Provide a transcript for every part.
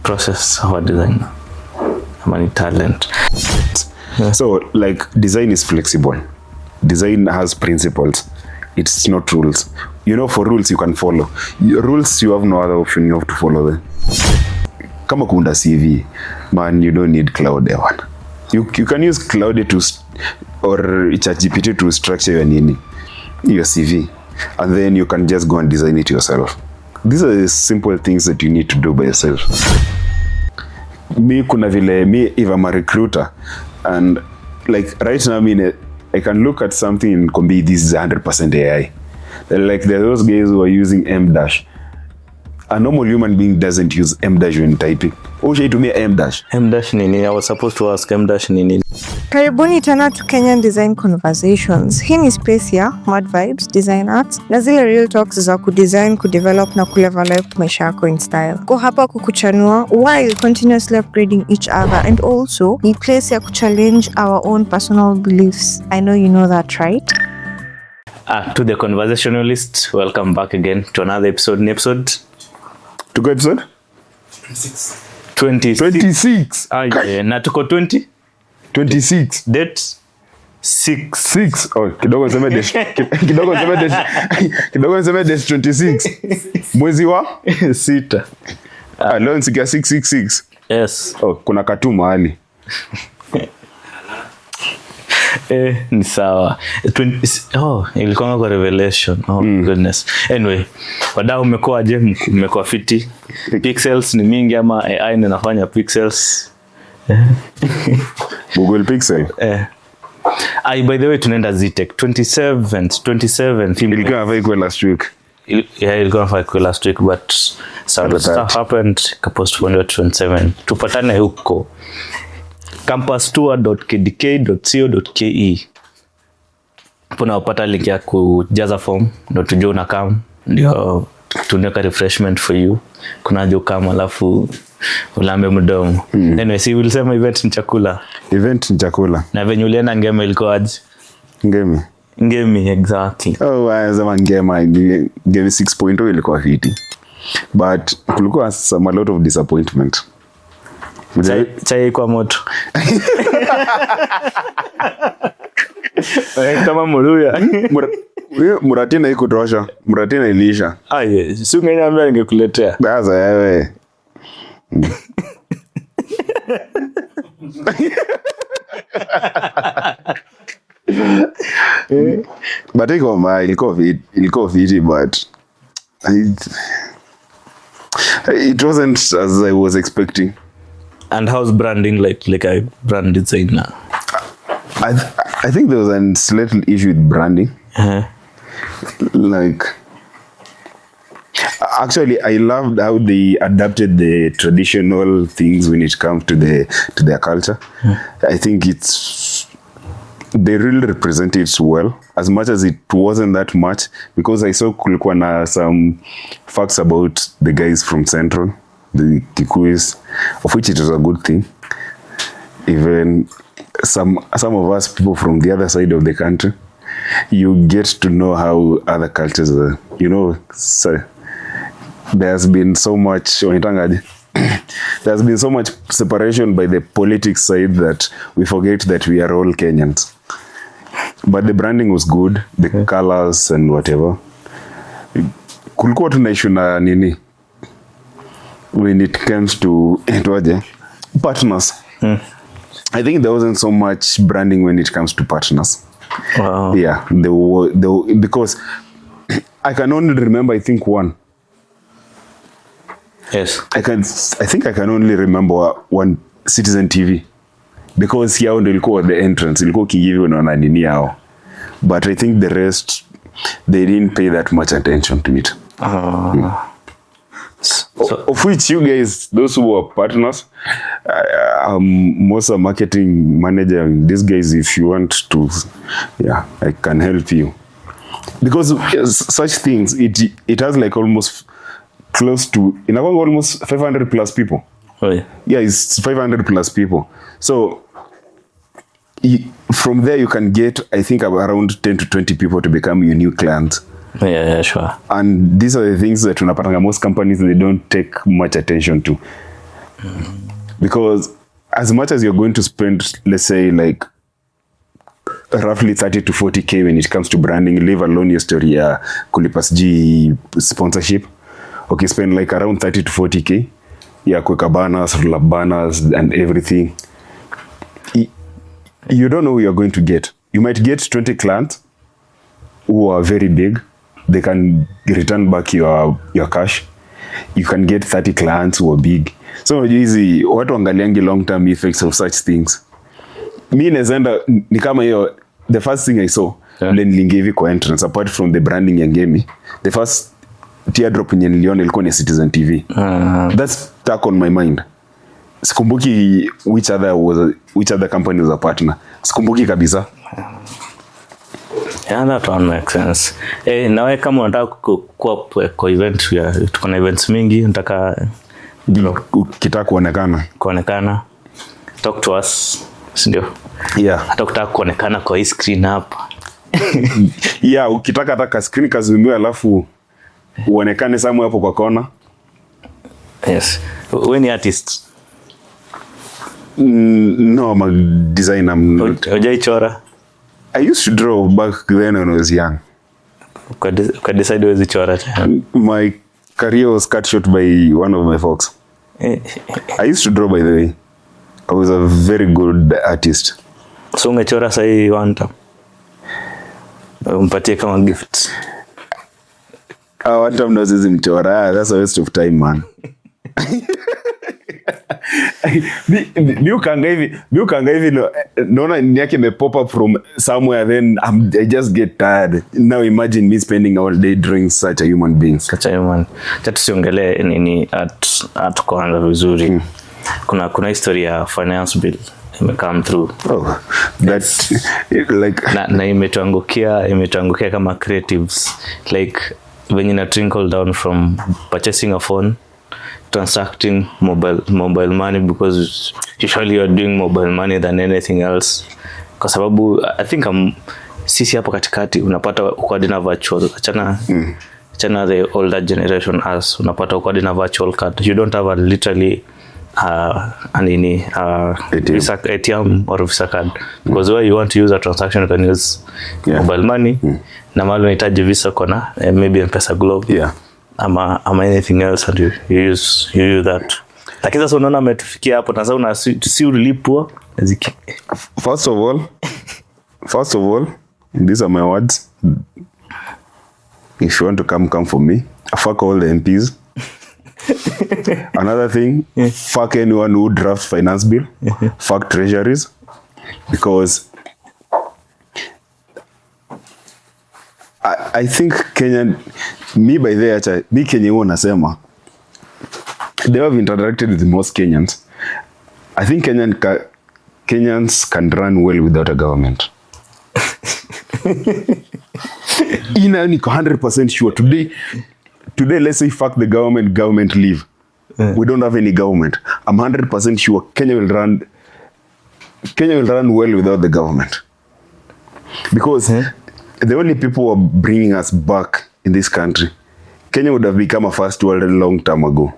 process of a designer. Money talent. So like design is flexible. Design has principles. It's not rules. For rules you can follow. Rules you have no other option, you have to follow them. Kama kuunda CV, man, you don't need Cloud one. You can use Cloud or ChatGPT to structure your CV, and then you can just go and design it yourself. These are the simple things that you need to do by yourself. If I'm a recruiter, and like right now, I can look at something and can be this is 100% AI. Like there are those guys who are using M-. A normal human being doesn't use M- when typing. To me M-. M- nini? I was supposed to ask M- nini. Karibuni tena to Kenyan Design Conversations. Hii ni space ya Mad Vibes, Design Arts na zile real talks za kudesign, kudevelop na kulevel up maisha yako in style. Ko hapa kukuchanua while continuously upgrading each other, and also ni place ya kuchallenge our own personal beliefs. I know you know that, right? To the conversationalist, welcome back again to another episode. To go episode? 26. Na tuko 20? 26. Date 6. Oh, kidogo niseme dash 26. Mwezi wa 6. Leo nisikia 666. Yes. Oh, kuna katu mahali. Ni sawa. Ilikuwa kwa revelation. Goodness. Anyway, wadau umekuwa fiti. Pixels ni mingi ama AI inafanya pixels? Google Pixel. By the way, tunaenda ZTech 27 ilikuwa hafai last week. Ilikuwa hafai last week, but some stuff happened. Kapostponed 27. Tupatane huko campustour.kdk.co.ke. Puna upata link ya kujaza form ndo tujue unakam, ndio tuneka refreshment for you. Kuna jo kama alafu ulambe mdomo. Anyway, si ulisema event ni chakula. Na venye ulienda ngema ilikuwa aje? Ngemi, exactly. Sema ngema 6.0 ilikuwa fiti. But kulikuwa a lot of disappointment. Chai kwa moto. Kama muluya. Muratina iko tosha. Muratina ilisha. Si ungeniambia ningekuletea. Baza wewe. But ilikuwa fiti, but it wasn't as I was expecting. And how's branding like a brand designer? I think there was a slight issue with branding. Like, actually, I loved how they adapted the traditional things when it comes to their culture. I think they really represent it well, as much as it wasn't that much, because I saw kulikuwa na some facts about the guys from Central, the Kikuyus, of which it was a good thing. Even some of us people from the other side of the country, you get to know how other cultures are. So there's been so much separation by the politics side that we forget that we are all Kenyans. But the branding was good, the colors and whatever. Kulikuwa tunaishu na nini when it comes to partners. I think there wasn't so much branding when it comes to partners. Wow. Yeah, because I can only remember, I think, one. Yes. I think I can only remember one, Citizen TV, because yao ndio ilikuwa the entrance, ilikuwa kigivi na nini yao. But I think the rest, they didn't pay that much attention to it. So, of which you guys, those who are partners, most are marketing manager. These guys, if you want to, I can help you. Because such things, it has like almost close to, almost 500 plus people. Oh yeah. Yeah, it's 500 plus people. So from there you can get, I think, around 10 to 20 people to become your new clients. Yeah, sure. And these are the things that unapatanga most companies, they don't take much attention to. Because as much as you're going to spend, let's say, like roughly 30 to 40K when it comes to branding, leave alone your story ya kulipa sijui sponsorship, okay, spend like around 30 to 40K ya kuweka banners, roll up banners and everything. You don't know who you're going to get. You might get 20 clients who are very big. They can return back your cash. You can get 30 clients who are big. So easy, watu angaliangi long term effects of such things. Mi nezenda ni kama hiyo, the first thing I saw when nilingia kwa entrance, apart from the branding ya game, the first teardrop yenye niliona ilikuwa ni Citizen TV. That's stuck on my mind. Sikumbuki which other company was a partner. Sikumbuki kabisa. Yeah, that one makes sense. Nawe kama unataka kwa event, tuko na events mingi, unataka ukitaka kuonekana, talk to us, sindio? Yeah. Hata ukitaka kuonekana kwa hii screen hapa. Yeah, ukitaka hata screen kazumiwe alafu uonekane somewhere hapo kwa kona. Yes. Wewe ni artist? No, I'm a designer. Hujaichora? I used to draw back then when I was young. Ukadecide huwezi chora tena? My career was cut short by one of my folks. I used to draw, by the way. I was a very good artist. So ungechora sahi one time? Umpatie kama gift? One time no sizi mchora. That's a waste of time, man. Mi ukanga hivi naona ni yake me pop up from somewhere, then I just get tired. Now imagine me spending all day drawing such a human being. Tusiongelee nini art kwanza vizuri. Kuna historia ya finance bill come through. Oh, that like na imetuangukia kama creatives, like when you trickle down from purchasing a phone, transacting mobile money, because usually you're doing mobile money than anything else. Kwa sababu I think sisi hapo katikati unapata ukadina virtual, achana the older generation as unapata ukadina virtual card. You don't have a literally ATM or Visa card, because where you want to use a transaction you can use mobile money. Na mahali unahitaji Visa kona maybe M-Pesa Globe, ama anything else, and you use that. Lakini sasa unaona umetufikia hapo na sasa si ulipwa. First of all, these are my words. If you want to come for me. Fuck all the MPs. Another thing, fuck anyone who drafts finance bill. Fuck treasuries. Because I think Kenyan, me Kenya huwa nasema, they have interacted with most Kenyans. I think Kenyans can run well without a government. Niko 100% sure. Today, let's say fuck the government leave. We don't have any government. I'm 100% sure Kenya will run well without the government. Because the only people who are bringing us back in this country, Kenya would have become a first world a long time ago.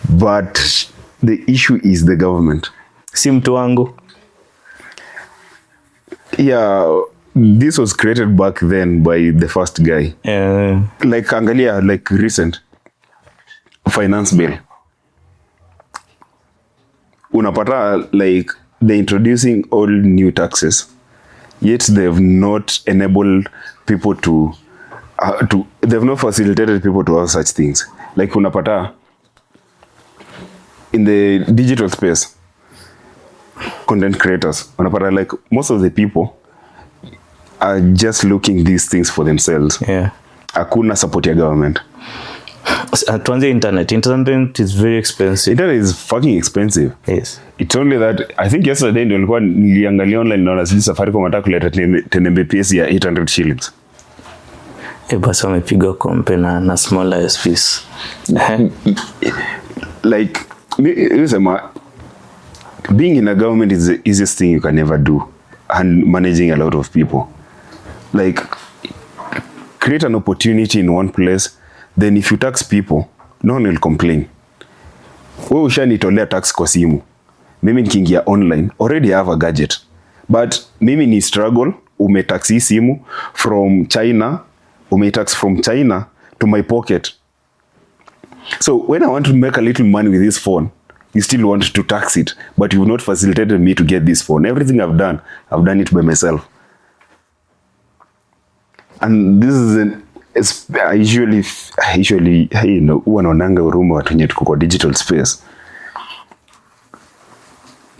But the issue is the government. Si mtu wangu. Yeah, this was created back then by the first guy. Like angalia, like recent finance bill. Unapata like they're introducing all new taxes, yet they've not enabled people they've not facilitated people to have such things. Like unapata in the digital space, content creators, unapata like most of the people are just looking these things for themselves. Hakuna support ya government. Tuanze internet is very expensive. Internet is fucking expensive. Yes. It's only that I think yesterday ndio nilikuwa niliangalia online naona sisi Safaricom wanataka kuleta 10 Mbps ya 800 shillings. Basi wamepiga kompe na smaller ISPs. Like being in a government is the easiest thing you can ever do, and managing a lot of people. Like create an opportunity in one place, then if you tax people, no one will complain. wewe ushanitolea tax kwa simu, mimi nikiingia online already I have a gadget, but mimi ni struggle. Umetax hii simu from China, umetax from China to my pocket. So when I want to make a little money with this phone, you still want to tax it, but you've not facilitated me to get this phone. Everything I've done it by myself. And this is I usually you know, huwa naonanga huruma watu wenye tuko kwa digital space.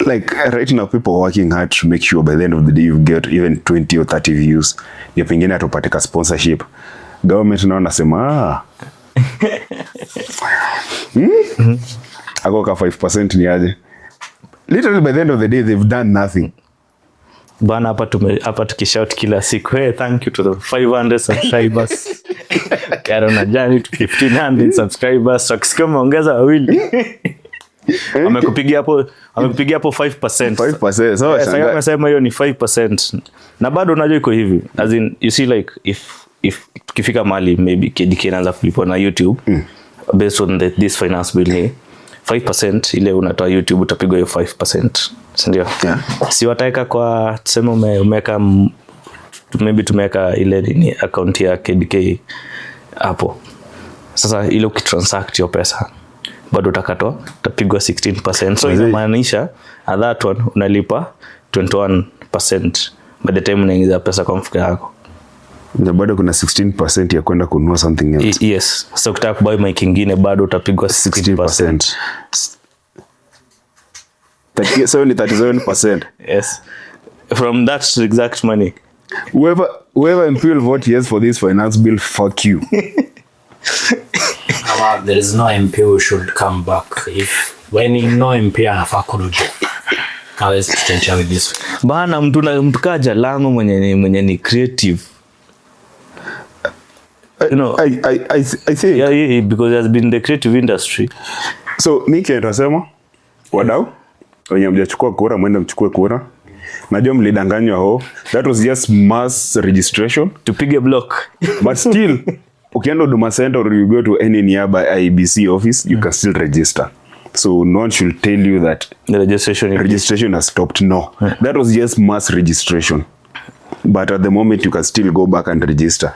Like right now people are working hard to make sure by the end of the day you get even 20 or 30 views. Ndio pengine atopateka sponsorship. Government nao nasema ako ka 5% ni aje. Literally by the end of the day they've done nothing. Bana hapa tukishout kila siku, hey, thank you to the 500 subscribers. Karo na jani to 1500 subscribers. So kama ongeza wawili. Amekupigia hapo 5%. 5%. So sasa amesema hiyo ni 5%. Na bado unajua iko hivi. As in you see like if tukifika mahali maybe KDK anaanza kulipa na YouTube based on this finance bill ni 5% ile unatoa YouTube utapigwa hiyo 5%. Ndio. Yeah. Si wataweka kwa tuseme umeweka maybe tumeweka ile ni account ya KDK hapo. Sasa ile ukitransact hiyo pesa bado utapigwa 16%. So inamaanisha at that one unalipa 21% by the time unaingiza pesa kwa mfuko wako. Na bado kuna 16% ya kwenda kununua something else. Yes. So ukitaka kubuy mic kingine bado utapigwa 16%. 37%. Yes. From that exact money. Whoever MP will vote yes for this finance bill, fuck you. There is no MP who should come back. When you know MP anafaa kurudi. Hawezi kutencha with this. Bana mtu kaja lango mwenye ni creative. You know, I think yeah, because there's been the creative industry. So Mike anasema wadau wenye mjachukua kura mwende mchukue kura. Najua mlidanganywa ho. That was just mass registration to pick a block. But still ukienda Huduma Center or you go to any nearby IEBC office, you can still register. So no one should tell you that the registration has stopped. No. That was just mass registration. But at the moment you can still go back and register.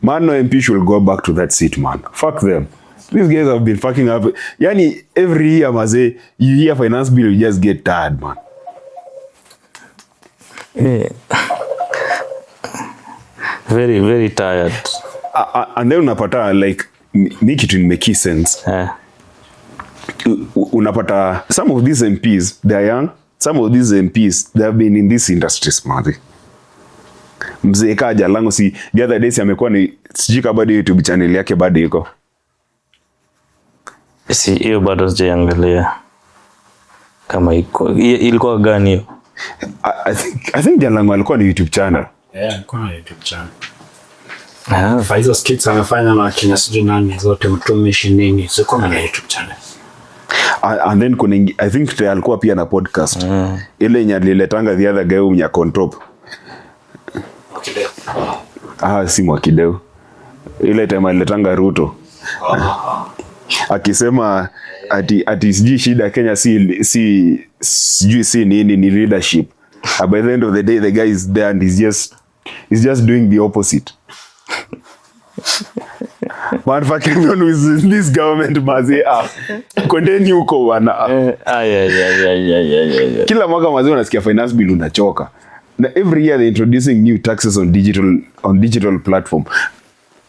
Man, no MP should go back to that seat, man. Fuck them. These guys have been fucking up. Yani, every year, maze, you hear finance bill, you just get tired, man. Yeah. Very, very tired. And then unapata, like, make it make sense. Unapata, some of these MPs, they are young. Some of these MPs, they have been in this industry, smarty. Mzee kaja lango si the other days amekuwa ni sijika bado YouTube channel yake bado iko. Si hiyo bado sijaangalia. Kama iko ilikuwa gani hiyo? I think Jalango alikuwa ni YouTube channel. Yeah, alikuwa ni YouTube channel. Hizo skits amefanya na Kenya sijui nani zote mtumishi nini ziko na YouTube channel. And then kuna I think alikuwa pia na podcast. Ile yenye aliletanga the other guy mnya Control. Si Mwakideu. Ile time aliletanga Ruto. Akisema ati sijui shida Kenya sijui si nini ni leadership. By the end of the day the guy is there and he's just doing the opposite. Man fucking on with this government mazi kondeni huko wana. Kila mwaka mazi unasikia finance bill unachoka. Na every year they're introducing new taxes on digital platform.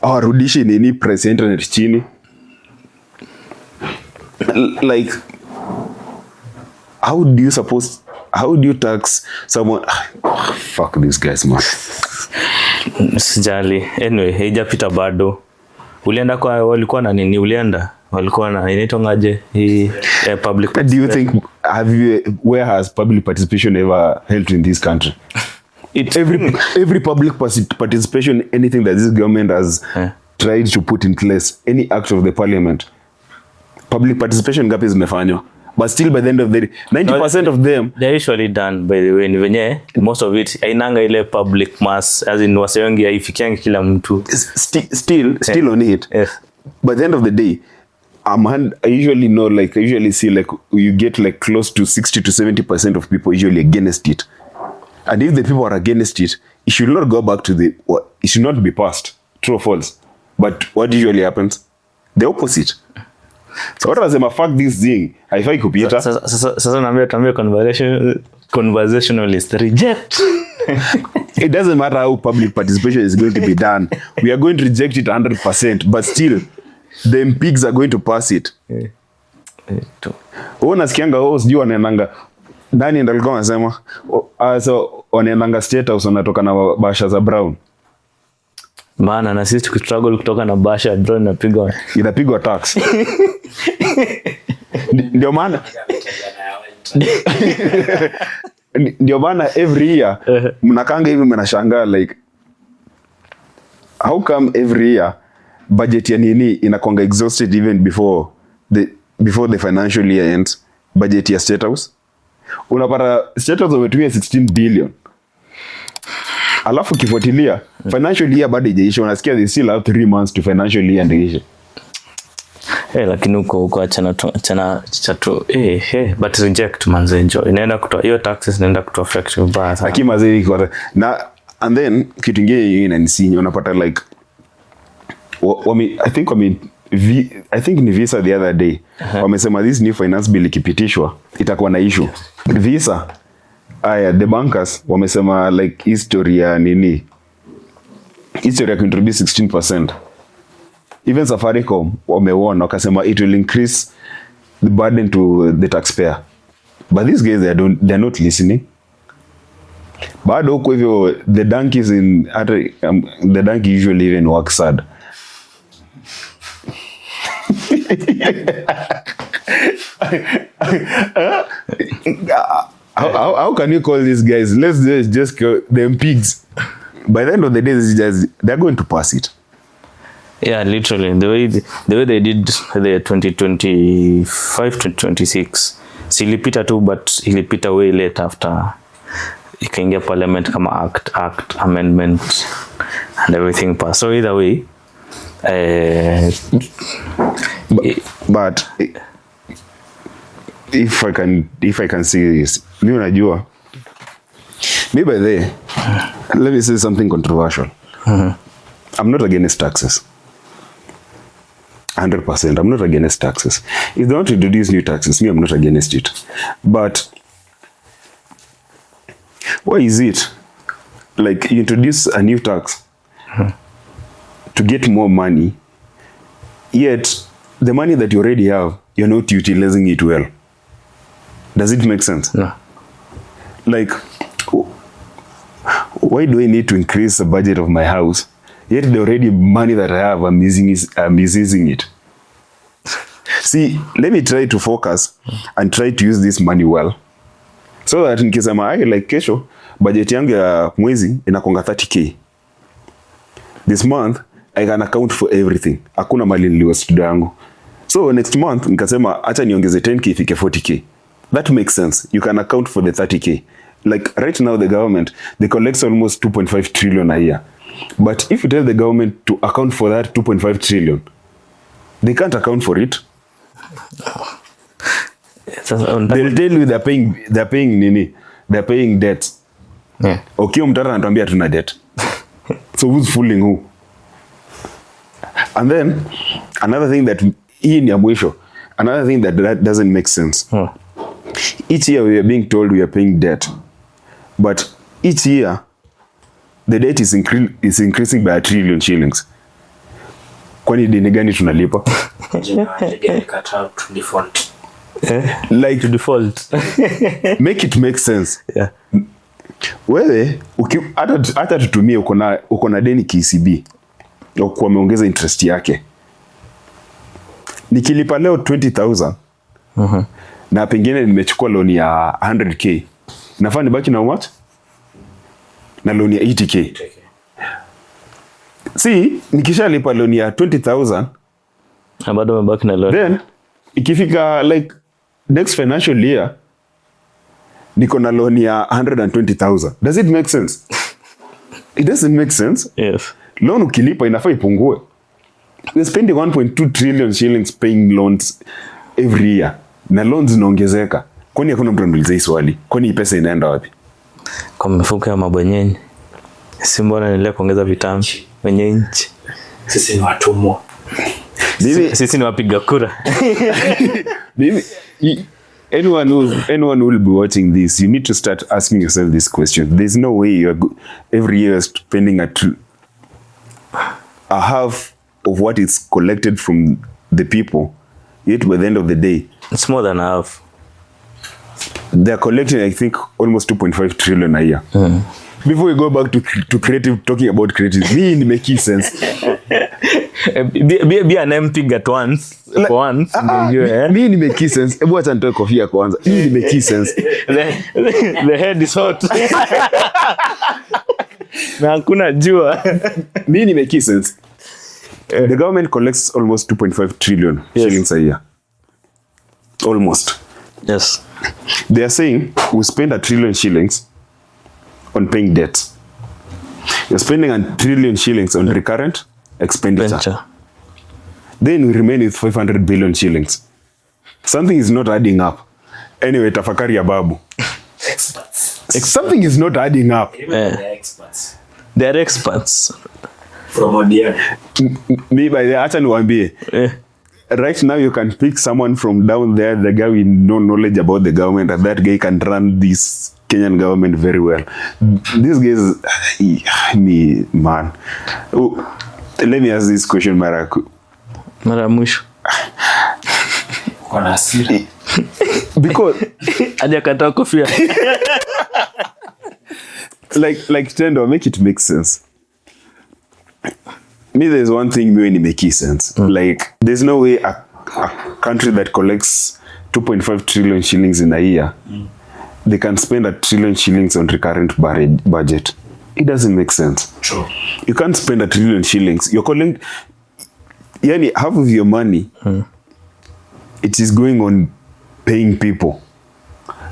Hawarudishi nini price internet chini. Like how do you tax someone? Fuck these guys, man. Sijali. Anyway, haijapita bado. Ulienda kwa walikuwa na nini? Walikuwa na inaitwa ngaje? Public. Do you think where has public participation ever helped in this country? Every public participation, anything that this government has tried to put in place, any act of the parliament, public participation gap is mefanywa. But still by the end of the day, 90% of them they're usually done by the way ni venye most of it ainanga ile public mass as in wasewengi haifikiangi kila mtu still on it. Yes. By the end of the day I usually know, like, I usually see, like, you get, like, close to 60 to 70% of people usually against it. And if the people are against it, it should not go back to it should not be passed. True or false? But what usually happens? The opposite. So what was the fuck this thing? Haifai kupita. Sasa naambia conversationalist reject. It doesn't matter how public participation is going to be done. We are going to reject it 100%, but still the MPs are going to pass it. Unasikianga sijui wanaendanga ndani, ndio alikuwa anasema so wanaendanga State House wanatoka na basha za brown. Maana na sisi tukistruggle kutoka na basha brown inapigwa tax. Ndio maana every year mnakanga hivi mnashangaa, like, how come every year budget ya nini inakonga exhausted even before the financial year ends? Budget ya State House unapata State House wametumia 16 billion, alafu kifuatilia financial year bado haijaisha, unasikia they still have 3 months to financial year ndio ishe. Lakini uko achana chato but reject manze, enjoy inaenda kutoa hiyo taxes, inaenda kutoa effective vibaya sana. Lakini mazee kwa na and then kitu kingine inanisinyo, unapata like I think ni Visa the other day wamesema this new finance bill ikipitishwa itakuwa na issue. Visa the bankers wamesema like history ya kuintroduce 16%. Even Safaricom wameona wakasema it will increase the burden to the taxpayer. But these guys they're not listening. Bado huko hivyo the donkeys the donkey usually even works hard. How can you call these guys? Let's just call them pigs. By the end of the day, they're going to pass it. Yeah, literally the way they did the 2025 to 26 silipita tu, but ilipita way late after ikaingia parliament kama act amendment and everything passed. So either way but if I can see this, mimi unajua maybe there, let me say something controversial. I'm not against taxes 100%. I'm not against taxes. If they want to introduce new taxes, I'm not against it. But why is it like you introduce a new tax to get more money, yet the money that you already have, you're not utilizing it well? Does it make sense? No. Like, why do I need to increase the budget of my house, yet the already money that I have, I'm misusing it? See, let me try to focus and try to use this money well, so that nikisema like kesho budget yangu ya mwezi inakonga 30k, this month I can account for everything. Hakuna mali niliwa studio yangu. So next month nikasema acha niongeze 10k ifike 40k. That makes sense. You can account for the 30k. Like right now the government, they collect almost 2.5 trillion a year. But if you tell the government to account for that 2.5 trillion, they can't account for it. They'll tell you they're paying debt. Yeah. Okay, mtara anatuambia tuna debt. So who's fooling who? And then another thing that doesn't make sense. Each year we are being told we are paying debt, but each year the debt is increasing by 1 trillion shillings. Kwani deni gani tunalipa? Like to default. Make it make sense. Yeah. Wewe hata tutumie uko na deni KCB kwa wameongeza interest yake. Nikilipa leo 20,000 na pengine nimechukua loan ya 100k, nafaa nibaki na how much? Na loan ya 80k. See, nikishalipa loan ya 20,000 bado mabaki na loan. Then ikifika like next financial year niko na loan ya 120,000. Does it make sense? It doesn't make sense. Yes. Loan ukilipa inafaa ipungue. we're spending 1.2 trillion shillings paying loans every year. Na loans zinaongezeka. Kwani hakuna mtu anauliza hii swali? Kwani hii pesa inaenda wapi? Kwa mifuko ya mabwenyenye. Si mbona niendelee kuongeza vitamu wenye nchi. Sisi ni watumwa. Sisi ni wapiga kura. Maybe anyone who will be watching this, you need to start asking yourself this question. There's no way every year spending a half of what is collected from the people, yet by the end of the day, it's more than half. They're collecting, I think, almost 2.5 trillion a year. Before we go back to creative, talking about creative, me in make sense. Be an MP at once. Like, for once. Me in make sense. Ebu acha nitoe kofia kwanza. Me in make sense. The head is hot. Na hakuna jua. Me in make sense. The government collects almost 2.5 trillion shillings a year. Almost. Yes. They are saying we spend 1 trillion shillings on paying debt. You're spending 1 trillion shillings on recurrent expenditure. Then we remain with 500 billion shillings. Something is not adding up. Anyway, tafakari ya babu. Something is not adding up. They're experts. They're experts. From Odiana. Me by the acha niwaambie. Right now you can pick someone from down there, the guy with no knowledge about the government, and that guy can run this Kenyan government very well. These guys, man. Oh, let me ask this question, Mara mwisho. Kwa hasira. Because hajakata kofia. like Tendo, make it make sense. Me, there's one thing when it makes sense. Like, there's no way a country that collects 2.5 trillion shillings in a year, they can spend 1 trillion shillings on recurrent budget. It doesn't make sense. True. You can't spend 1 trillion shillings. You're calling, yani, half of your money, it is going on paying people.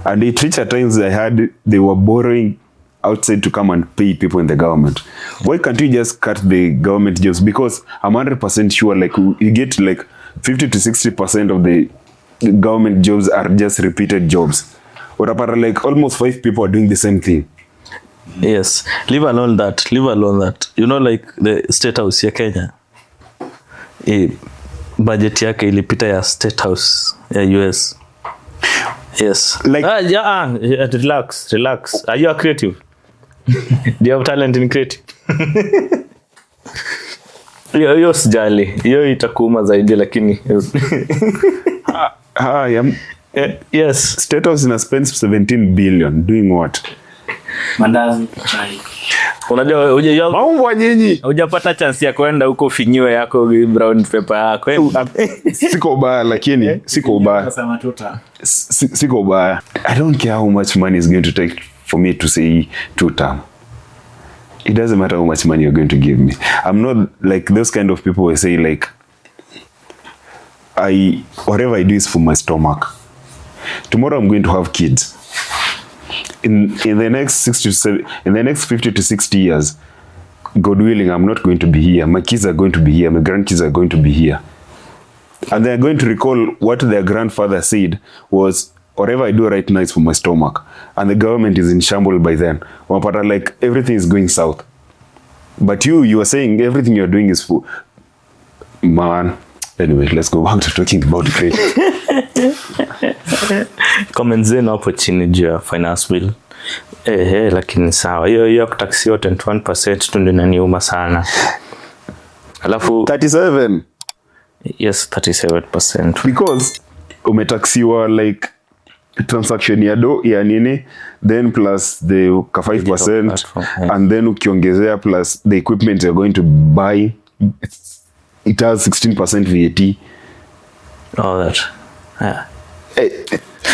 And it reached at times they were borrowing outside to come and pay people in the government. Why can't you just cut the government jobs? Because I'm 100% sure, like, you get like 50 to 60% of the government jobs are just repeated jobs. Or like almost 5 people are doing the same thing. Yes. Leave alone that. You know, like the State House ya Kenya. Budget yake ilipita ya State House ya US. Yes. Like, relax. Are you a creative? Do you have talent in creative? Yo sijali. Yo itakuuma zaidi lakini. Yes. State House ina spend 17 billion doing what? Mandazi, chai. Unajua Maumbo nyinyi. hujapata chance ya kwenda huko finyiwe yako brown paper yako. Siko ubaya lakini siko ubaya. Siko ubaya. I don't care how much money is going to take for me to say 2 term. It doesn't matter how much money you're going to give me. I'm not like those kind of people who say like whatever I do is for my stomach. Tomorrow I'm going to have kids. In the next 50 to 60 years, God willing, I'm not going to be here. My kids are going to be here. My grandkids are going to be here. And they're going to recall what their grandfather said was, whatever I do right now is for my stomach. And the government is in shambles by then. Like, everything is going south. But you are saying everything you're doing is for... Man. Anyway, let's go back to talking about creative. Comment zenu hapo chini juu ya finance bill. Lakini sawa. Hiyo kutaksi yote 21% tu ndio inaniuma sana. Alafu 37. Yes, 37%. Because umetaxiwa like transaction ya nini, then plus the 5%, and then ukiongezea plus the equipment you're going to buy, it has 16% VAT. All that. Yeah.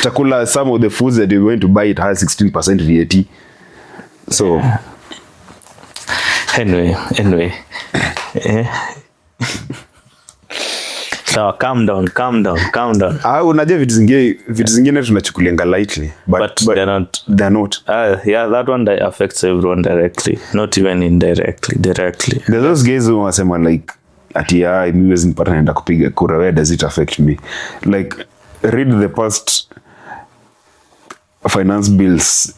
Chakula, some of the foods that you're going to buy, it has 16% VAT. So anyway. So calm down. Unajua vitu zingine tunachukulianga lightly, but they're not. Yeah, that one that affects everyone directly, not even indirectly, directly. There's those guys who wasema like ati mimi wezi nipata naenda kupiga kura, where does it affect me? Like, read the past finance bills,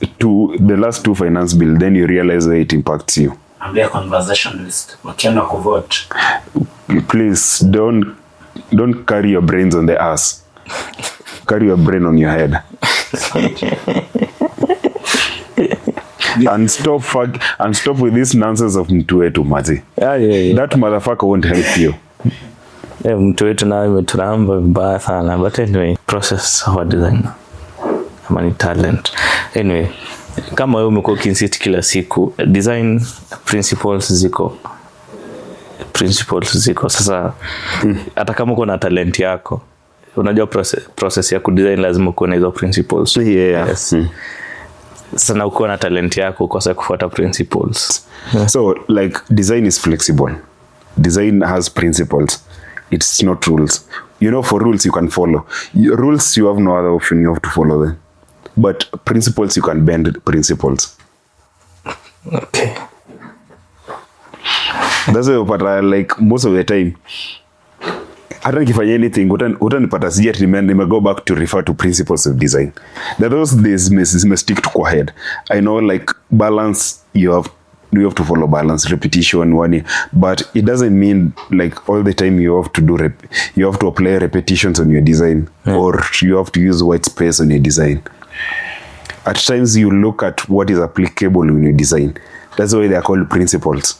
the last 2 finance bill, then you realize where it impacts you. Ambia conversationalist wakienda kuvote, please don't carry your brains on the ass. Carry your brain on your head. and stop with this nonsense of mtu wetu mati. Yeah. That motherfucker won't help you. Mtu wetu na imeturamba vibaya sana, but anyway, process of design ama ni talent. Anyway, kama wewe umekuwa ukinsist kila siku, design principles ziko sasa. Hata kama uko na talent yako, unajua process ya kudesign lazima uko na hizo principles. Yes. Sasa na uko na talent yako, ukosa kufuata principles. So like, design is flexible. Design has principles. It's not rules. For rules you can follow. Rules, you have no other option, you have to follow them. But principles, you can bend principles. Okay. That's why, but like most of the time, hata nikifanya anything, utanipata sija go back to refer to principles of design. That those days may stick to kwa head. I know, like, balance, you have to follow balance, repetition, but it doesn't mean like all the time you have to you have to apply repetitions on your design, or you have to use white space on your design. At times you look at what is applicable in your design. That's why they are called principles,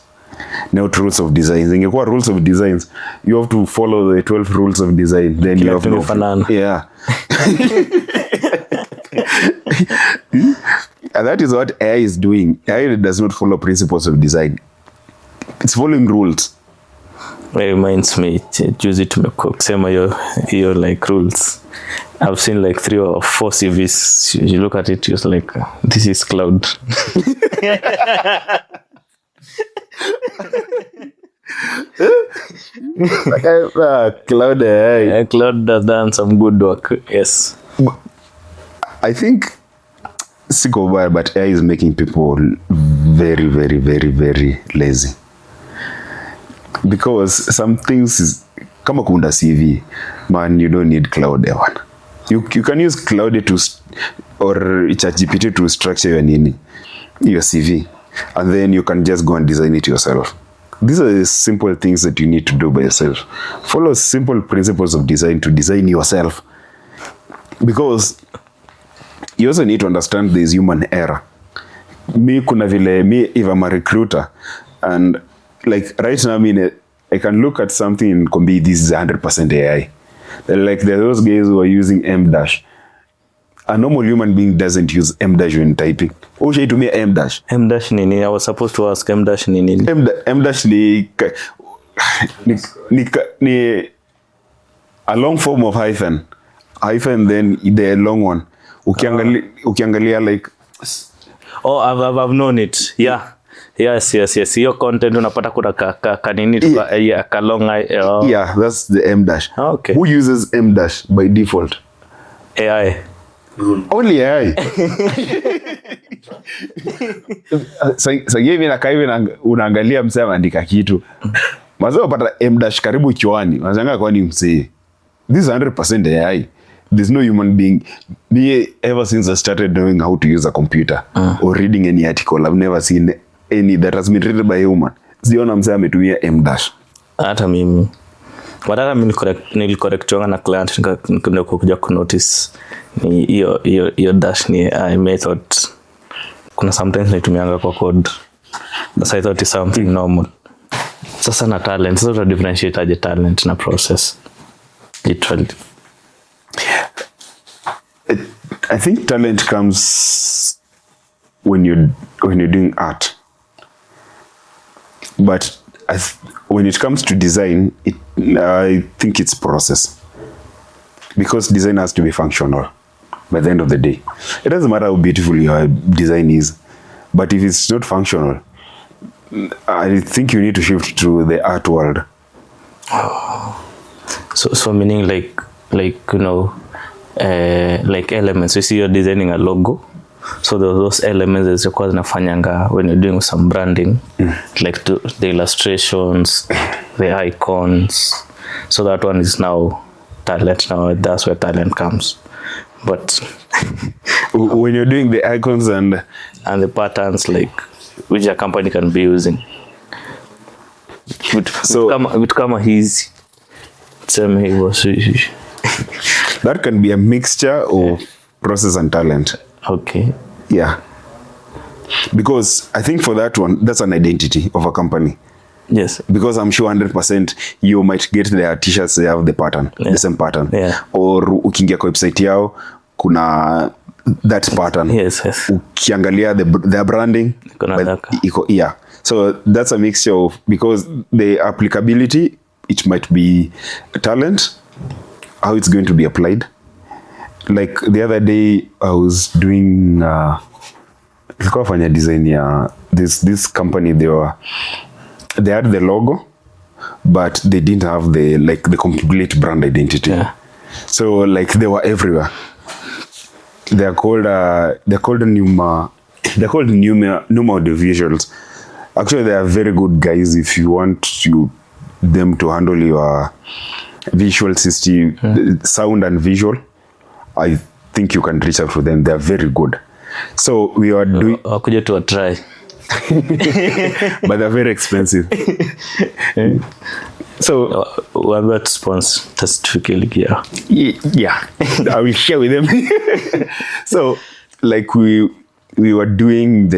not rules of design. Ingekuwa rules of designs, you have to follow the 12 rules of design. Then you have to yeah. And that is what AI is doing. AI does not follow principles of design. It's following rules. It reminds me, juzi tumekuwa kusema hiyo like rules. I've seen like 3 or 4 CVs. You look at it, you're like, this is cloud. Cloud AI. Cloud has done some good work. Yes. I think but AI is making people very, very, very, very lazy. Because some things is kama kunda CV, man, you don't need Cloud AI. You can use Cloud or ChatGPT to structure your CV, and then you can just go and design it yourself. These are the simple things that you need to do by yourself. Follow simple principles of design to design yourself. Because you also need to understand there is human error. If I'm a recruiter, and like right now, I can look at something and can be, this is 100% AI. Like there are those guys who are using M-. A normal human being doesn't use M- when typing. Shai tumia M-. M- nini? I was supposed to ask M- nini? M- ni a long form of hyphen. Hyphen, then the long one. Ukiangalia like, oh, I've known it. Yeah. Yes. Your content unapata kuna kanini ka long yeah, that's the M-. Okay. Who uses M- by default? AI. Only AI. Sasa hivi na kaivi unaangalia msee ameandika kitu. Mazao unapata M- karibu kiwani. Unashangaa kwani msee. This is 100% AI. There's no human being. Ever since I started knowing how to use a computer or reading any article, I've never seen any that has been written by a human. Siona msee ametumia M-. Hata mimi. Wadaka mimi nilikorektiwa na client nikakuja kunotice ni hiyo dash ni I method. Kuna sometimes naitumianga kwa code. But I thought it's something normal. Sasa na talent. Sasa differentiate aje talent na process. Literally. I think talent comes when you're doing art. But when it comes to design, I think it's process. Because design has to be functional by the end of the day. It doesn't matter how beautiful your design is, but if it's not functional, I think you need to shift to the art world. So meaning like like elements. You see you're designing a logo. So those elements that zinafanyanga when you're doing some branding, like the illustrations, the icons. So that one is now talent. Now that's where talent comes. But when you're doing the icons and the patterns, like which a company can be using, vitu kama hizi tuseme hivyo. that can be a mixture of process and talent. Okay. Yeah, because I think for that one, that's an identity of a company. Yes. Because I'm sure 100% you might get their t-shirts, they have the pattern, the same pattern. Yeah. Or ukiingia kwa website yao kuna that pattern. Yes. Ukiangalia their branding yeah. So that's a mixture of, because the applicability, it might be talent, how it's going to be applied. Like the other day I was doing fanya design ya this company. They had the logo, but they didn't have the complete brand identity. Yeah. So like they were everywhere. They're called Numa Audiovisuals. Actually, they are very good guys if you want them to handle your visual system, sound and visual. I think you can reach out to them. They are very good. So we are doing. Kuja to a try. But they're very expensive. So we're about to sponsor specifically. Yeah. I will share with them. So like we were doing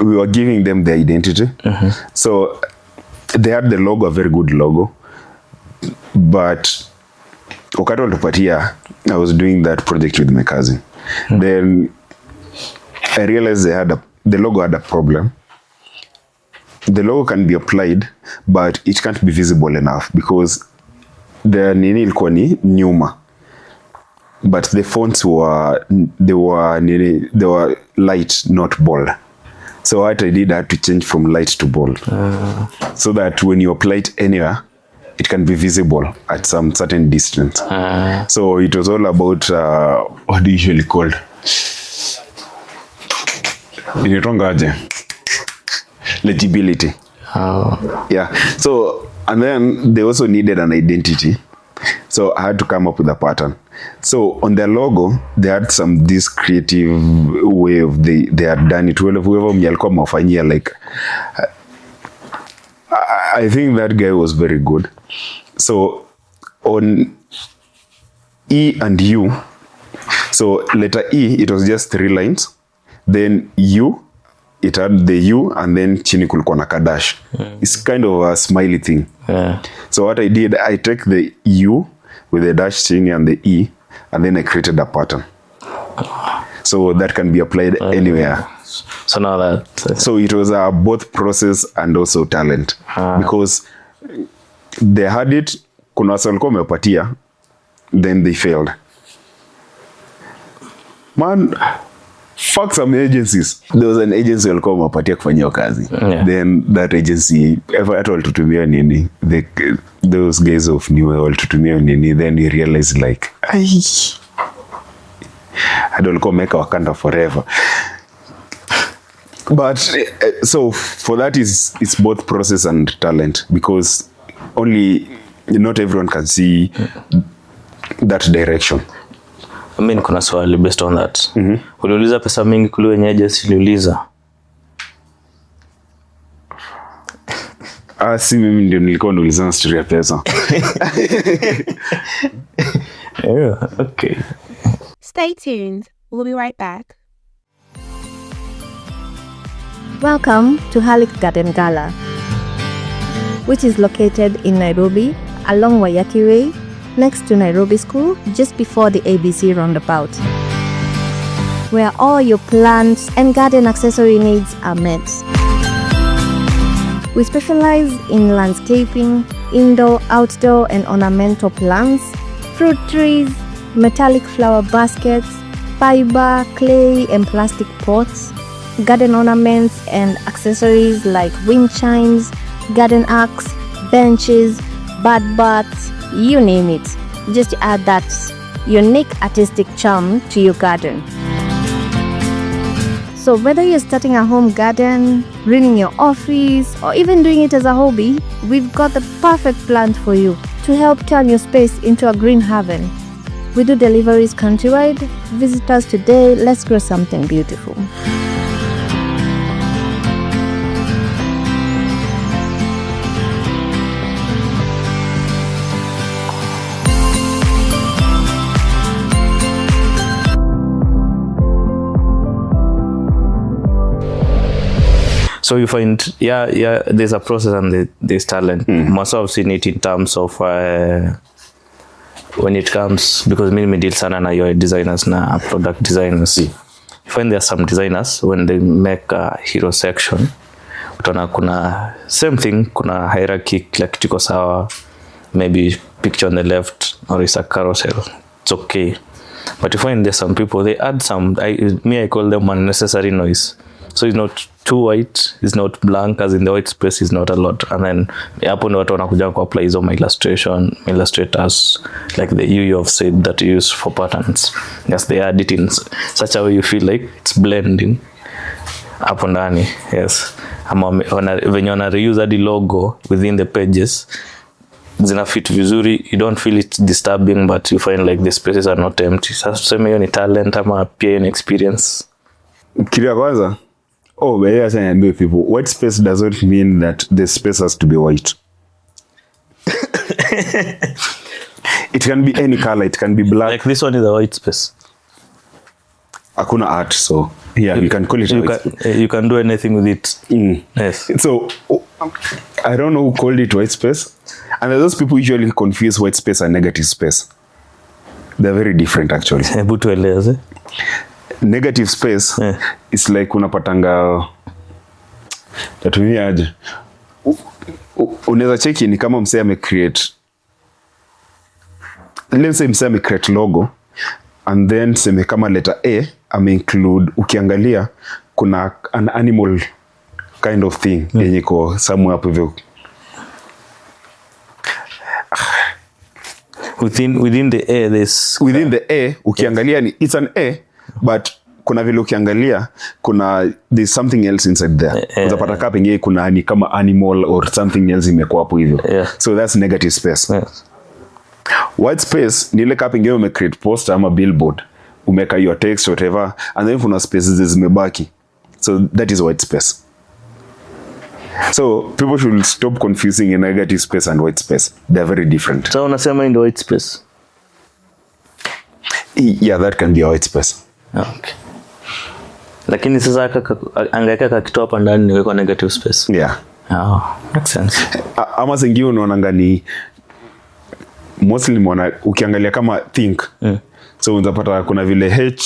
we were giving them the identity. So they had the logo, a very good logo, but wakati walitupatia, I was doing that project with my cousin. Then I realized the logo had a problem. The logo can be applied, but it can't be visible enough because the nini ilikuwa ni nyuma. But the fonts were light, not bold. So what I did, I had to change from light to bold. So that when you apply it anywhere, it can be visible at some certain distance. So it was all about what do you usually call? Legibility. Yeah. So, and then they also needed an identity. So I had to come up with a pattern. So on their logo, they had this creative way of they had done it. Well, whoever mnyalikuwa mafanyia, like I think that guy was very good. So on E and U, so letter E, it was just 3 lines. Then U, it had the U, and then chini kulikuwa na kadash. It's kind of a smiley thing. So what I did, I take the U with the dash chini and the E, and then I created a pattern. So that can be applied anywhere. So now that so it was both process and also talent, because they had it, kuna wasa walikuwa wamepatia, then they failed. Man, fuck some agencies. There was an agency walikuwa wamepatia kufanyia kazi. Then that agency hata walitutumia nini, those guys of New walitutumia nini, then you realize like hata walikuwa wameka Wakanda forever. But so for that it's both process and talent, because not everyone can see that direction. I mean, kuna swali based on that. Uliuliza pesa mingi kuliko wenye agency uliuliza? Si mimi ndio nilikuwa naulizana story ya pesa. Yeah, okay. Stay tuned. We'll be right back. Welcome to Halik Garden Gala, which is located in Nairobi along Wayaki Way, next to Nairobi School, just before the ABC roundabout, where all your plants and garden accessory needs are met. We specialize in landscaping, indoor, outdoor, and ornamental plants, fruit trees, metallic flower baskets, fiber, clay, and plastic pots, garden ornaments and accessories like wind chimes, garden arcs, benches, bird baths, you name it. Just to add that unique artistic charm to your garden. So whether you're starting a home garden, running your office, or even doing it as a hobby, we've got the perfect plant for you to help turn your space into a green haven. We do deliveries countrywide. Visit us today. Let's grow something beautiful. So you find, there's a process and there's talent. Most I've seen it in terms of when it comes, because me deal sana na your designers na product designers. You find there are some designers when they make a hero section, utaona kuna same thing, kuna hierarchy, kila kitu iko sawa, maybe picture on the left or it's a carousel, it's okay. But you find there's some people, they add some, I call them unnecessary noise. So it's not too white, it's not blank, as in the white space is not a lot. And then hapo ndio watu wanakuja ku apply hizo illustrators like the you have said that you use for patterns. Yes, they add it in such a way you feel like it's blending hapo ndani. Yes, venye wana reuse hadi logo within the pages zina fit vizuri, you don't feel it disturbing, but you find like the spaces are not empty. Sasa tuseme hiyo ni talent ama pia ni experience. Kilia kwanza, but yeah, I know people. White space doesn't mean that the space has to be white. It can be any color. It can be black. Like this one is a white space. Hakuna art, so yeah, you can call it white space. You can do anything with it. Yes. So I don't know who called it white space, and those people usually confuse white space and negative space. They're very different actually. Hebu tueleze. Negative space is like unapatanga tatumia aje, unaweza cheki ni kama msee amecreate, let's say msee amecreate logo and then seme kama letter A ameinclude, ukiangalia kuna an animal kind of thing yenye iko somewhere hapo hivyo within the A. Within the A ukiangalia ni it's an A, but kuna vile ukiangalia there's something else inside there. Unapata kama pengine kuna ni kama animal or something else imekuwa hapo hivyo. So that's negative space. White space ni ile kama pengine umecreate poster ama billboard, umeka your text whatever, and then kuna spaces zimebaki. So that is white space. So people should stop confusing a negative space and white space. They're very different. So unasema in the white space? Yeah, that can be a white space. Okay. Lakini sasa angeka kakitoa hapa ndani ni weko negative space. Yeah. Makes sense. Ama zingine unaona ni mostly ukiangalia kama think. So unapata kuna vile H,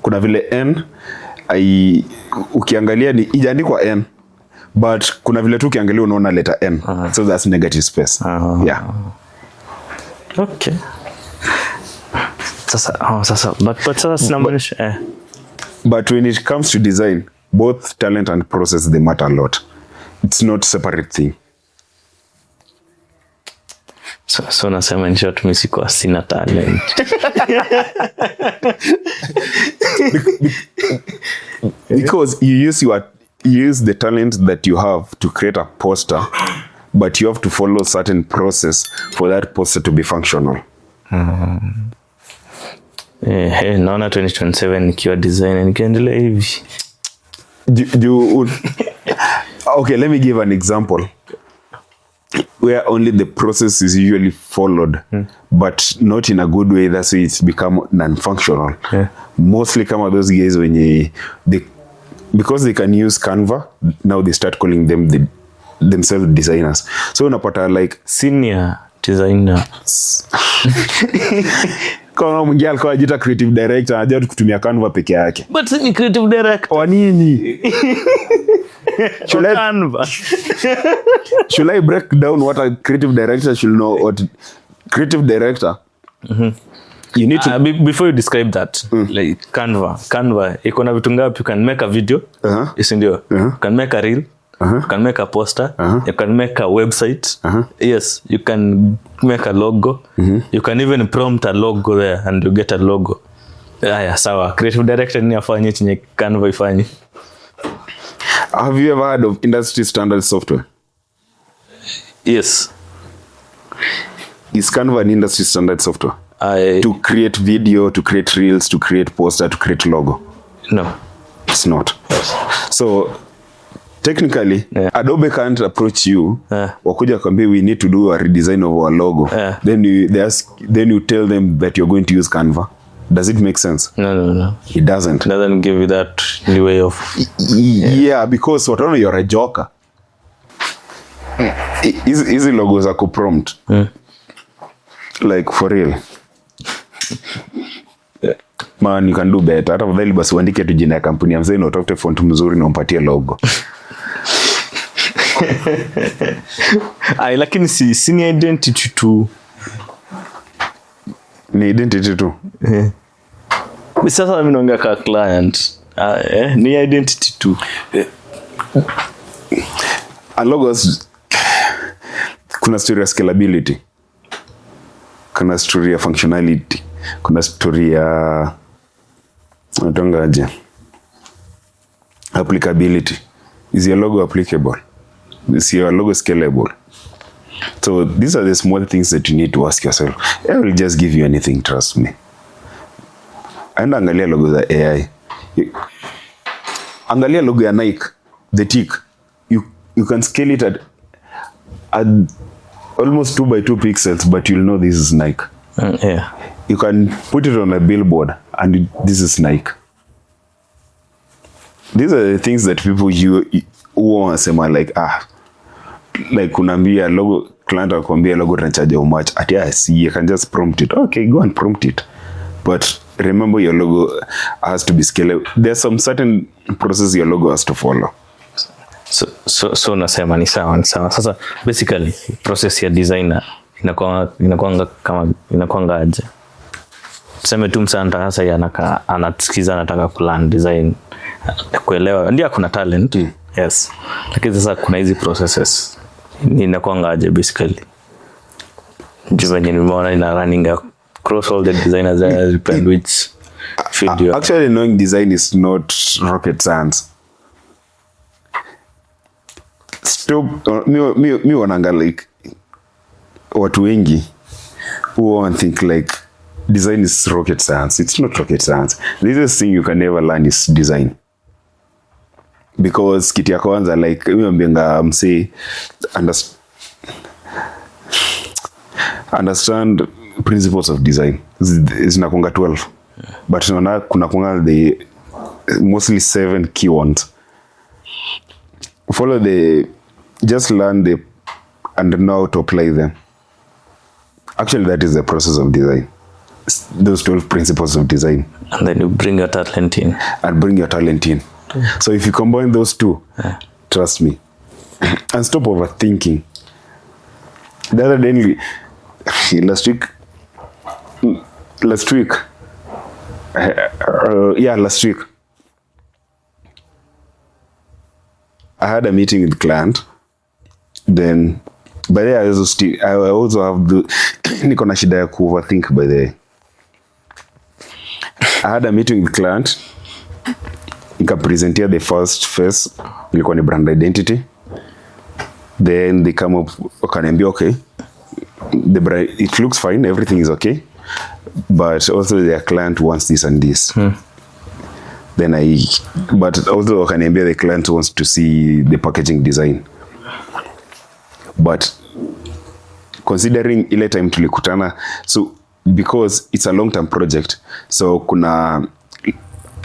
kuna vile N, ukiangalia ni ijaandikwa N, but kuna vile tu ukiangalia unaona letter N. So that's negative space. Yeah. Okay. But when it comes to design, both talent and process, they matter a lot. It's not separate thing. So nasema in short, mimi siko sina talent. Because you use the talent that you have to create a poster, but you have to follow certain process for that poster to be functional. Naona 2027 nikiwa designer nikiendelea hivi. Okay, let me give an example where only the process is usually followed, but not in a good way. That's why it's become non-functional. Mostly kama those guys when because they can use Canva, now they start calling themselves designers. So unapata like senior designer. Kama mwingine alikuwa anajiita creative director, anajua kutumia Canva peke yake. But ni creative director wa nini? Canva. Should I break down what a creative director should know? What creative director? You need to before you describe that, like Canva iko na vitu ngapi? You can make a video, ndio. You can make a reel, you can make a poster, you can make a website. Yes, you can make a logo. You can even prompt a logo there and you get a logo. Aya, sawa. Creative director ni afanye chenye Canva ifanye. Have you ever heard of industry standard software? Yes. Is Canva an industry standard software? To create video, to create reels, to create poster, to create logo? No. It's not. So technically, Adobe can't approach you. Wakuja kwambia we need to do a redesign of our logo. Then you tell them that you're going to use Canva. Does it make sense? No. It doesn't. It doesn't give you that leeway of... Yeah, because wataona you're a joker. Easy logos are prompt. Like for real. Man, you can do better. Hata fadhali basi uandike tu jina ya kampuni ya mzee na utafute font mzuri na umpatie logo. Lakini si ni identity tu. Ni identity tu. Sasa mimi naongea ka client. Ni identity tu. Logos kuna story ya scalability. Kuna story ya functionality. Kuna story ya natongaje applicability. Is your logo applicable? Is your logo scalable? So these are the small things that you need to ask yourself. I will just give you anything, trust me. Aenda angalia logo za AI. Angalia logo ya Nike, the tick. You can scale it at almost 2 by 2 pixels, but you'll know this is Nike. Yeah. You can put it on a billboard and this is Nike. These are the things that people who wanasema like kunaambia logo, client akwambia logo tunacharge how much. You can just prompt it. Okay, go and prompt it. But remember your logo has to be scalable. There's some certain process your logo has to follow. So nasema ni sawa. Sasa basically process ya designer inakuanga aje? Tuseme tu msa anataka sasa anasikiza anataka kulearn design, kuelewa ndio kuna talent. Yes. Lakini sasa kuna hizi processes inakuanga aje basically? Jivenye nimeona ina running across all the designers that depend which field you are. Actually knowing design is not rocket science. Stop me wananga like watu wengi who want think like design is rocket science. It's not rocket science. This is thing you can never learn is design. Because kitu ya kwanza like mbenga mse understand principles of design. Zinakuanga 12. But kuna kuanga the mostly 7 key ones. Follow just learn and know how to apply them. Actually, that is the process of design. Those 12 principles of design. And then you bring your talent in. So if you combine those two, trust me, and stop overthinking. The other day, last week, I had a meeting with the client. Then, by the way, I also have niko na shida ya overthink by the way. I had a meeting with the client. Nikapresentia the first phase, ilikuwa ni brand identity. Then they come up, wakaniambia okay, the brand, it looks fine, everything is okay, but also their client wants this and this. But also wakaniambia the client wants to see the packaging design. But considering ile time tulikutana, so because it's a long-term project, so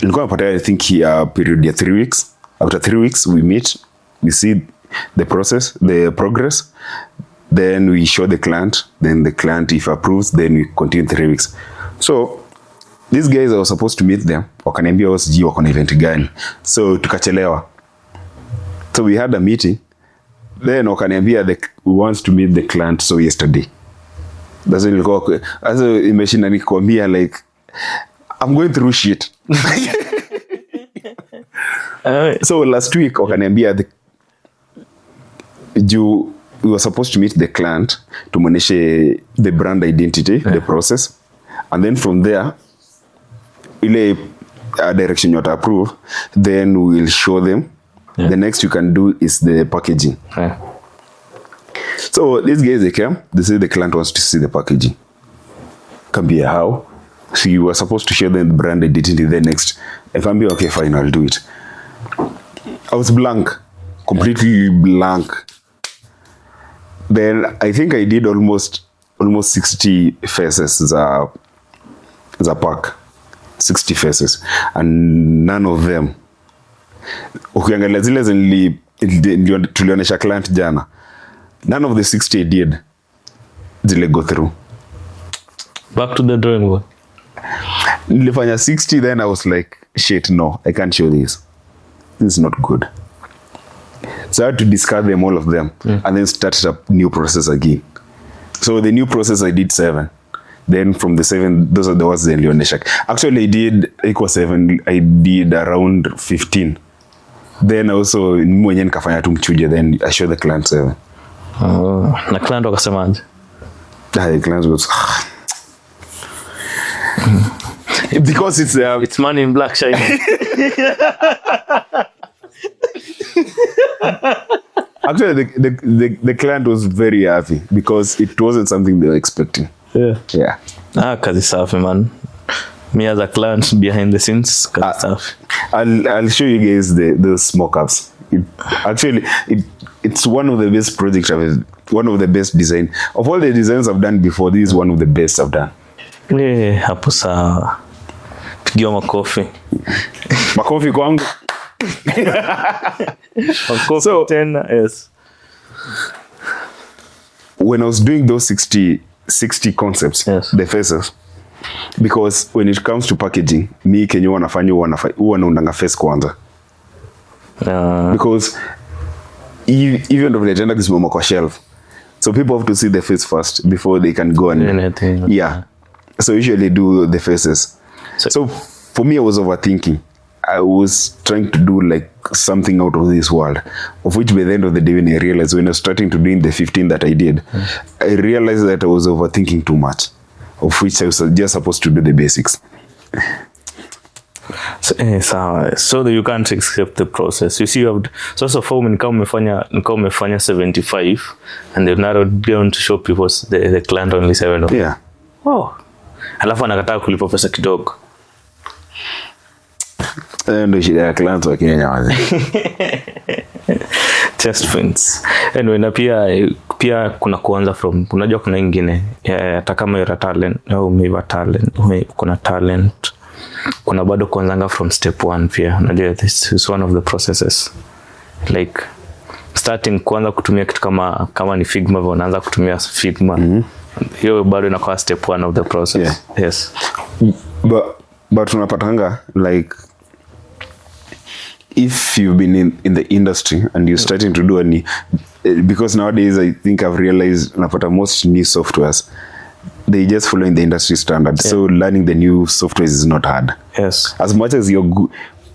nilikuwa napata I think a period ya 3 weeks. After 3 weeks we meet, we see the process, the progress, then we show the client, then the client if approves, then we continue 3 weeks. So these guys I was supposed to meet them, wakaniambia wasiji wako na event gani, so tukachelewa. So we had a meeting, then wakaniambia we want to meet the client so yesterday. That's when nilikuwa also imagine nikwambia like I'm going through shit. So last week wakaniambia we were supposed to meet the client to muoneshe the brand identity, the process, and then from there ile direction you approve, then we'll show them. The next you can do is the packaging. So these guys, they came, they say the client wants to see the packaging. Can be a how. So you were supposed to show them the brand identity. The next, if I'm okay, fine, I'll do it. I was blank, completely blank. Then I think I did almost 60 faces as a pack, 60 faces, and none of them. Ukiangalia zile tulionesha client jana, none of the 60 did zile go through. Back to the drawing board. Nilifanya 60, then I was like, shit, no, I can't show this. This is not good. So I had to discard them, all of them, and then start a new process again. So the new process, I did 7. Then from the 7, those are the ones that Leoneshak. Actually, I did equal 7. I did around 15. Then also, mwenye nikafanya tu mchuje, then I showed the client 7. Na client wakasemaje? The client was... because it's man in black shining. Actually, the client was very happy because it wasn't something they were expecting. Yeah. Kazi safi, man. Me as a client behind the scenes, kazi safi. I'll show you guys those mock-ups. It's one of the best projects one of the best design. Of all the designs I've done before, this is one of the best I've done. Hapo sawa. Pigiwa makofi. Makofi kwangu. So, tena, yes. When I was doing those 60 concepts, yes, the faces, because when it comes to packaging, me Kenyan huwa naundanga face kwanza. Because even if the kisimama kwa shelf, so people have to see the face first before they can go and anything. Yeah. So usually do the faces. So for me, I was overthinking. I was trying to do like something out of this world, of which by the end of the day, when I realized, when I was starting to doing the 15 that I did, I realized that I was overthinking too much, of which I was just supposed to do the basics. So you can't accept the process. You see, so far nikawa umefanya 75 and they've narrowed down to show people the client only 7. Yeah. Oh. Alafu anakataa kulipa pesa kidogo. Ndio shida ya client wa Kenya wazi. Test friends. Anyway, na pia kuna kuanza from, unajua kuna ingine hata kama you're a talent au umeiva talent, kuna talent, kuna bado kuanzanga from step 1 pia. Unajua this is one of the processes, like starting kuanza kutumia kitu kama ni Figma, unaanza kutumia Figma. Hiyo bado inakuwa step 1 of the process. Yeah. Yes. But unapatanga like if you've been in the industry and you're starting to do any, because nowadays I think I've realized unapata most new softwares, they just following the industry standard. So learning the new software is not hard. Yes. As much as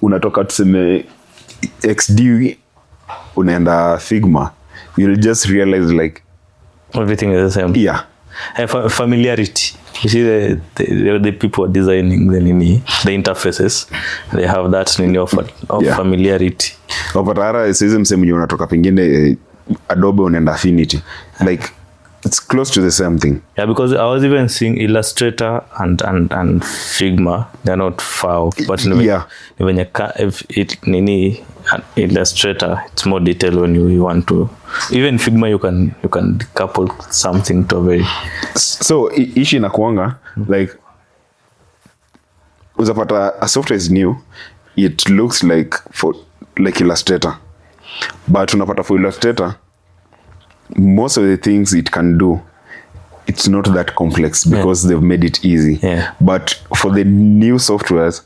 unatoka tuseme XD unaenda Figma, you'll just realize like everything is the same. Yeah. Familiarity. You see the people designing the interfaces, they have that familiarity. Opatara says msemo unatoka pengine Adobe unaenda Affinity, like it's close to the same thing. Yeah, because I was even seeing Illustrator and Figma, they're not far, but when you Illustrator, it's more detailed when you want to. Even Figma, you can decouple something to a very. So ishi inakuanga like uzapata a software is new, it looks like Illustrator, but unapata for Illustrator, most of the things it can do, it's not that complex because they've made it easy. Yeah. But for the new softwares,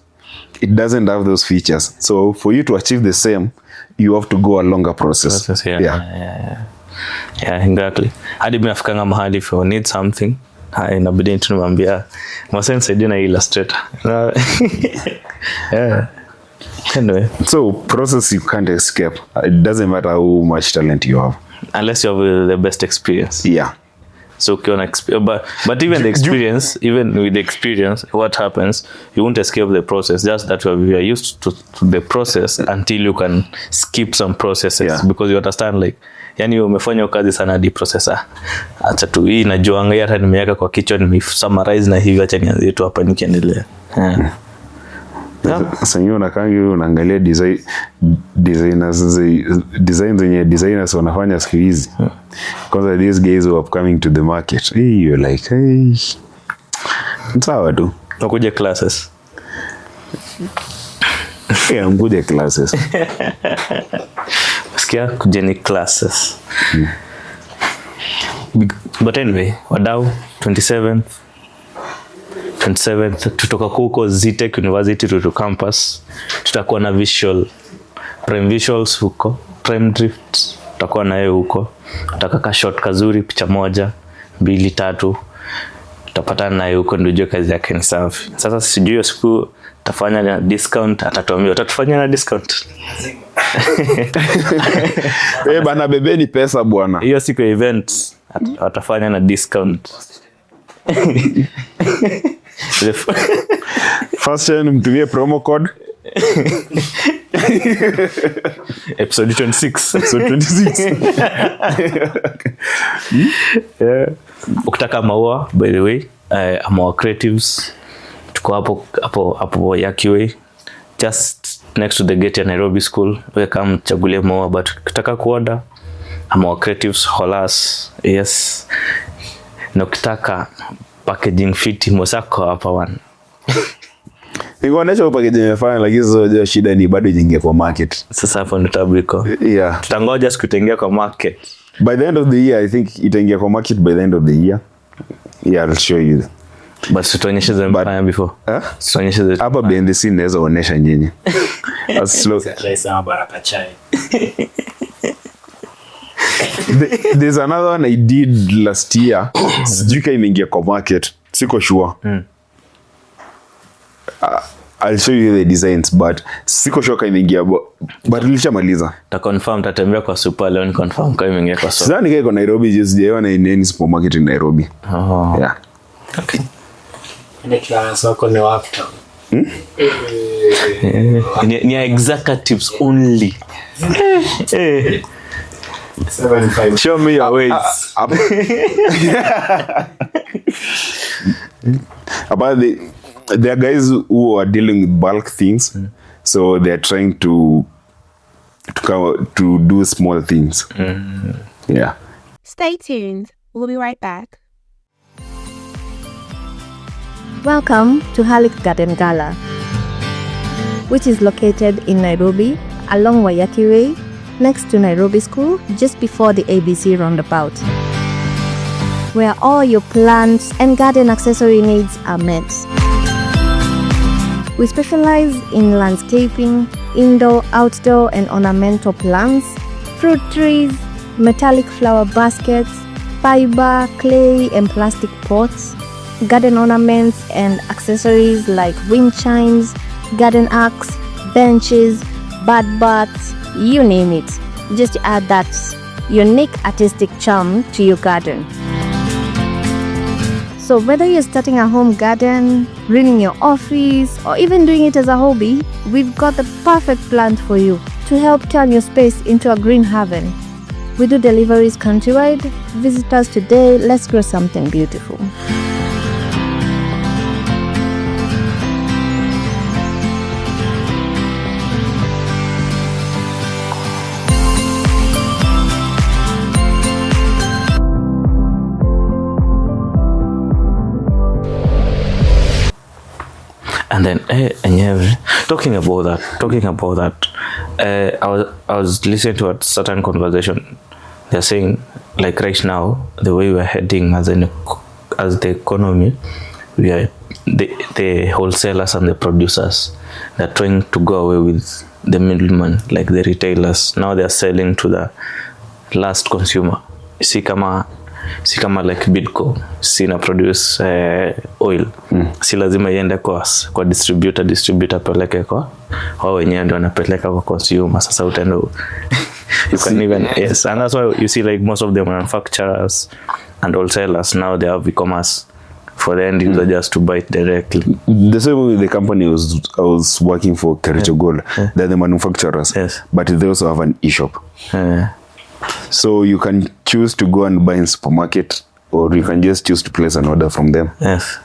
it doesn't have those features. So for you to achieve the same, you have to go a longer process. Yeah, exactly. Hadi mnafikanga mahali if you need something, inabidi tunamwambia mwasense na Illustrator. Yeah. Anyway, so process you can't escape. It doesn't matter how much talent you have. Unless you have the best experience. Yeah. So but even the experience, even with the experience, what happens, you won't escape the process. Just that we are used to the process until you can skip some processes, because you understand like, yani umefanya kazi sana di processor, acha tu hii najuanga hata nimeweka kwa kichwa, summarize na hivi, acha nianze tu hapa nikiendelea. Sasa hiyo unaangalia designers wanafanya siku hizi. Kwanza these guys who are coming to the market, you're like, hey, sawa tu nakuja classes. Mkuja classes. Sikia kujeni classes. But anyway, wadau 27th tutoka huko Zitech University to campus, tutakuwa na visuals huko, prime drift tutakuwa na yeye huko, tutakaka shot kazuri, picha 1 2 3 tutapatana naye huko, ndio kazi yake ni safi. Sasa sijui hiyo siku tafanya na discount, atatuambia utatufanyia na discount. Bana bebeni pesa bwana. Hiyo siku event atafanya na discount. First time mtumie promo code episode 26. Ukitaka maua, by the way, our creatives tuko hapo Yakiwe, just next to the gate ya Nairobi School. We come chagulie maua, but ukitaka kuorder, our creatives holas. Yes, na ukitaka packaging fit mosako hapa one. Ingonesha packaging imefanya, lakini sio shida, ni bado jingia kwa market. Sasa hapo ndo tabriko. Yeah. Tutangoja siku itaingia kwa market. By the end of the year, I think itaingia kwa market by the end of the year. Yeah, I'll show you. But tuonyeshe zimefanya before. Tuonyeshe hapa behind the scene naweza onyesha nyinyi. As slow. Baraka chai. There's another one I did last year. Sijui kama imeingia kwa market. Siko sure. I'll show you the designs, but siko sure kama imeingia, but nilishamaliza. Ta confirm, tatembea kwa super leo ni confirm kama imeingia kwa super. Sasa nikae kwa Nairobi, just jaiona in any supermarket in Nairobi. Yeah. Okay. Ni class wako ni wapi? Ni executives only. 75. Show me your ways. About there are guys who are dealing with bulk things, so they are trying to do small things. Yeah. Stay tuned. We'll be right back. Welcome to Halik Garden Gala, which is located in Nairobi along Wayaki Way, next to Nairobi School, just before the ABC roundabout, where all your plants and garden accessory needs are met. We specialize in landscaping, indoor, outdoor, and ornamental plants, fruit trees, metallic flower baskets, fiber, clay, and plastic pots, garden ornaments and accessories like wind chimes, garden arcs, benches, bird baths, you name it. Just add that unique artistic charm to your garden. So whether you're starting a home garden, running your office, or even doing it as a hobby, we've got the perfect plant for you to help turn your space into a green haven. We do deliveries countrywide. Visit us today. Let's grow something beautiful. And then, talking about that, I was listening to a certain conversation. They're saying, like right now, the way we're heading as the economy, we are the wholesalers and the producers. They're trying to go away with the middleman, like the retailers. Now they're selling to the last consumer. See, kama like Bidco, sina produce oil. Si lazima iende kwa distributor peleke kwa wao wenyewe ndio wanapeleka kwa consumer. Sasa utaenda you can even, yes, and that's why you see like most of the manufacturers and wholesalers now they have e-commerce for the end user just to buy it directly. The same way the company I was working for, Kericho Gold, they're the manufacturers, Yes. but they also have an e-shop. So you can choose to go and buy in supermarket, or you can just choose to place an order from them. Yes.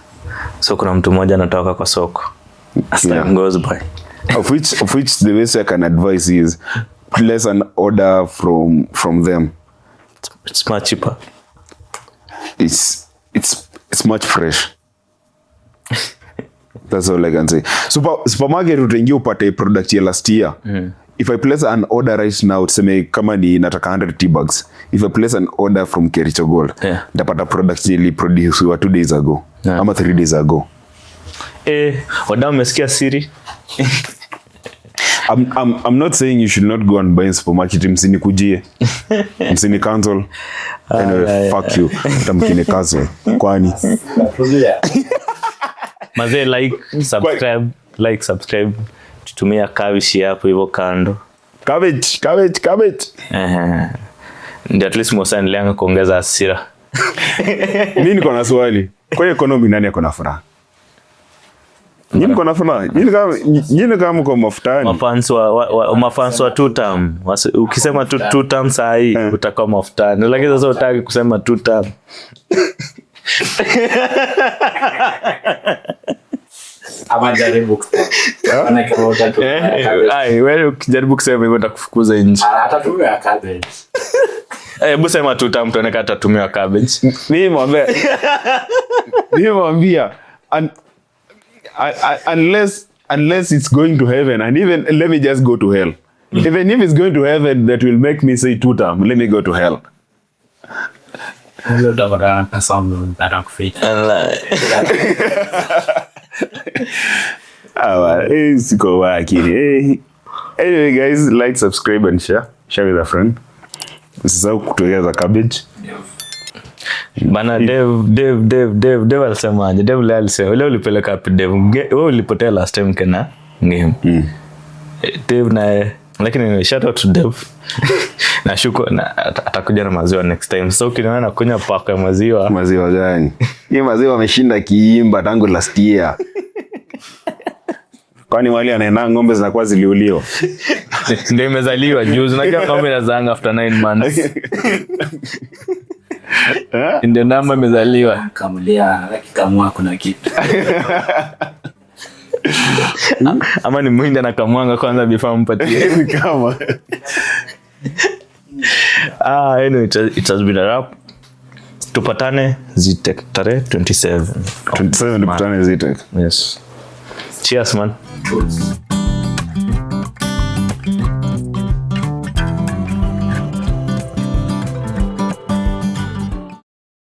So kuna mtu mmoja anatoka kwa soko. As time goes by. of which the way I can advise is place an order from them. It's much cheaper. It's much fresh. That's all I can say. Supermarket utaingia upate product ya last year. If I place an order right now, tuseme kama ni nataka 100 tea bags. If I place an order from Kericho Gold, ndapata product ili produce 2 days ago. Ama 3 days ago. Wadau umesikia siri? I'm not saying you should not go and buy in supermarket. Msini kujie. Msini cancel. Anyway, fuck you. Mtamkini cancel. Kwani? Mazee like subscribe. Tutumia kawishi hapo hivyo kando. Cabbage. Ndio at least Mosan lenga kuongeza hasira. Mimi niko na swali. Kwa economy nani ako na furaha? Nyinyi mko na furaha? Nyinyi kama mko mafutani. Mafans wa two term. Ukisema two term saa hii utakuwa mafutani. Lakini sasa utaki kusema two term. Amajaribu kusema. Anakama utatu. Wewe ukijaribu kusema hivyo utakufukuza nje. Atatumia cabbage. Hebu sema two term tuone kama atatumia cabbage. Mimi mwambia unless it's going to heaven, and even let me just go to hell. Even if it's going to heaven, that will make me say two term, let me go to hell. Hello, Dr. Kasam, that fit. Siko wakini. Anyway, guys, like, subscribe, and share with a friend. Usisahau kutuwekeza cabbage. Bana Dave alisemaje? Dave alisema leo ulipeleka wapi Dave? Wewe ulipotea last time kana game. Dave na lakini shout out to Dave. Na shukrani atakuja na maziwa next time. So kinaona nakunywa paka ya maziwa. Maziwa gani? Hii maziwa ameshinda kiimba tangu last year. Kwani wali anaenda ng'ombe zinakuwa ziliuliwa. Ndio imezaliwa juzi na kama ng'ombe inazanga after 9 months. Ndio namba imezaliwa. Kamulia akikamua kuna kitu. Ama ni mwindi anakamwanga kwanza before mpatie kama. Anyway, it has been a wrap. Tupatane Zitek tarehe 27. 27 tupatane Zitek. Yes. Cheers man.